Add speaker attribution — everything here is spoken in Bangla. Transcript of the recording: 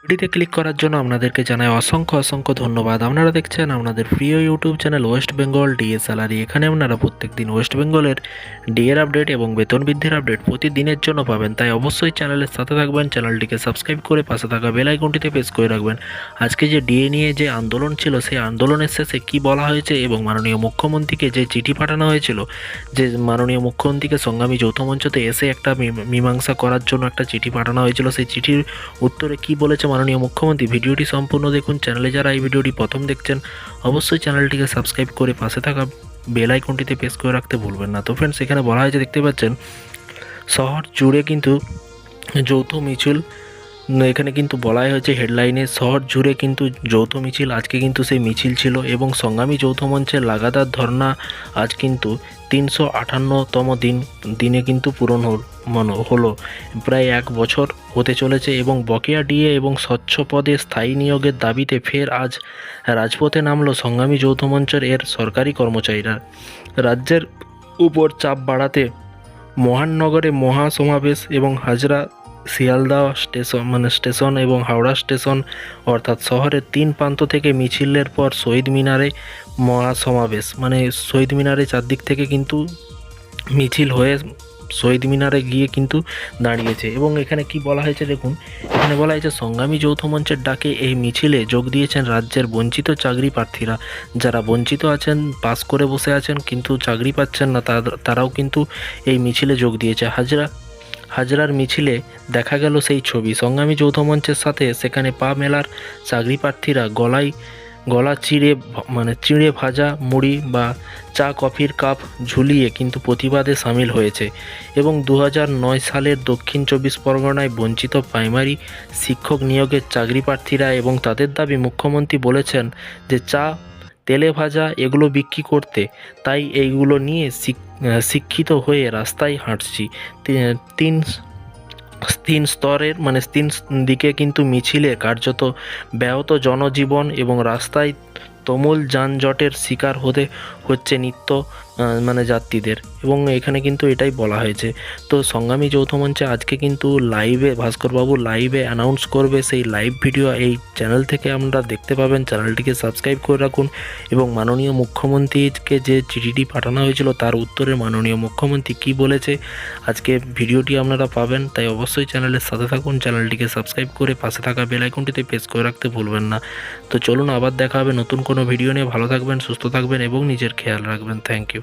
Speaker 1: ভিডিওতে ক্লিক করার জন্য আপনাদেরকে জানাই অসংখ্য ধন্যবাদ। আপনারা দেখছেন আপনাদের প্রিয় YouTube channel West Bengal DA salary. এখানে আপনারা প্রত্যেকদিন ওয়েস্ট বেঙ্গলের ডিএর আপডেট এবং বেতন বৃদ্ধির আপডেট প্রতিদিনের জন্য পাবেন। তাই অবশ্যই চ্যানেলের সাথে থাকবেন, চ্যানেলটিকে সাবস্ক্রাইব করে পাশে থাকা বেল আইকনটিতে প্রেস করে রাখবেন। আজকে যে ডিএ নিয়ে যে আন্দোলন ছিল, সেই আন্দোলনের শেষে কি বলা হয়েছে এবং মাননীয় মুখ্যমন্ত্রীকে যে চিঠি পাঠানো হয়েছিল, যে মাননীয় মুখ্যমন্ত্রীকে সংগ্রামী যৌথ মঞ্চতে এসে একটা মীমাংসা করার জন্য একটা চিঠি পাঠানো হয়েছিল, সেই চিঠির উত্তরে কি বলেছে মাননীয় মুখ্যমন্ত্রী, ভিডিওটি সম্পূর্ণ দেখুন। চ্যানেলে যারা এই ভিডিওটি প্রথম দেখছেন অবশ্যই চ্যানেলটিকে সাবস্ক্রাইব করে পাশে থাকা বেল আইকনটিতে প্রেস করে রাখতে ভুলবেন না। তো ফ্রেন্ডস, এখানে বলা হয়েছে, দেখতে পাচ্ছেন শহর জুড়ে কিন্তু যৌথ মিছিল। এখানে কিন্তু বলাই হয়েছে হেডলাইনে, শহর জুড়ে কিন্তু যৌথ মিছিল। আজকে কিন্তু সেই মিছিল ছিল এবং সংগ্রামী যৌথ মঞ্চের লাগাতার ধর্না আজ কিন্তু 358তম দিনে কিন্তু পূরণ হলো। প্রায় 1 বছর হতে চলেছে এবং বকেয়া ডিএ এবং স্বচ্ছ পদে স্থায়ী নিয়োগের দাবিতে ফের আজ রাজপথে নামলো সংগ্রামী যৌথ মঞ্চের সরকারি কর্মচারীরা। রাজ্যের উপর চাপ বাড়াতে মহানগরে মহাসমাবেশ এবং হাজরা, শিয়ালদা স্টেশন এবং হাওড়া স্টেশন অর্থাৎ শহরের 3 প্রান্ত থেকে মিছিলের পর শহীদ মিনারে মহাসমাবেশ, শহীদ মিনারে চারদিক থেকে কিন্তু মিছিল হয়ে শহীদ মিনারে গিয়ে কিন্তু দাঁড়িয়েছে। এবং এখানে কি বলা হয়েছে দেখুন, এখানে বলা হয়েছে সংগ্রামী যৌথ মঞ্চের ডাকে এই মিছিলে যোগ দিয়েছেন রাজ্যের বঞ্চিত চাকরি প্রার্থীরা। যারা বঞ্চিত আছেন, পাস করে বসে আছেন কিন্তু চাকরি পাচ্ছেন না, তারাও কিন্তু এই মিছিলে যোগ দিয়েছে। হাজরার মিছিলে দেখা গেল সেই ছবি, সংগ্রামী যৌথ মঞ্চের সাথে সেখানে পা মেলার চাকরি প্রার্থীরা গলা চিড়ে ভাজা মুড়ি বা চা কফির কাপ ঝুলিয়ে কিন্তু প্রতিবাদে সামিল হয়েছে। এবং 2009 সালের দক্ষিণ 24 পরগনায় বঞ্চিত প্রাইমারি শিক্ষক নিয়োগের চাকরি প্রার্থীরা এবং তাদের দাবি, মুখ্যমন্ত্রী বলেছেন যে চা, তেলে ভাজা এগুলো বিক্রি করতে, তাই এইগুলো নিয়ে শিক্ষিত হয়ে রাস্তায় হাঁটছি। তিন স্তরের তিন দিকে কিন্তু মিছিলে কার্যত ব্যাহত জনজীবন এবং রাস্তায় তুমুল যানজটের শিকার হতে হচ্ছে নিত্য যাত্রীদের। এবং এখানে কিন্তু এটাই বলা হয়েছে। তো সংগ্রামী যৌথ মঞ্চে আজকে কিন্তু লাইভে ভাস্করবাবু লাইভে অ্যানাউন্স করবে, সেই লাইভ ভিডিও এই চ্যানেল থেকে আমরা দেখতে পাবেন। চ্যানেলটিকে সাবস্ক্রাইব করে রাখুন এবং মাননীয় মুখ্যমন্ত্রীকে যে চিঠিটি পাঠানো হয়েছিল তার উত্তরে মাননীয় মুখ্যমন্ত্রী কি বলেছে আজকে ভিডিওটি আপনারা পাবেন। তাই অবশ্যই চ্যানেলের সাথে থাকুন, চ্যানেলটিকে সাবস্ক্রাইব করে পাশে থাকা বেল আইকনটিতে প্রেস করে রাখতে ভুলবেন না। তো চলুন, আবার দেখা হবে নতুন কোনো ভিডিও নিয়ে। ভালো থাকবেন, সুস্থ থাকবেন এবং নিজের খেয়াল রাখবেন। Thank you.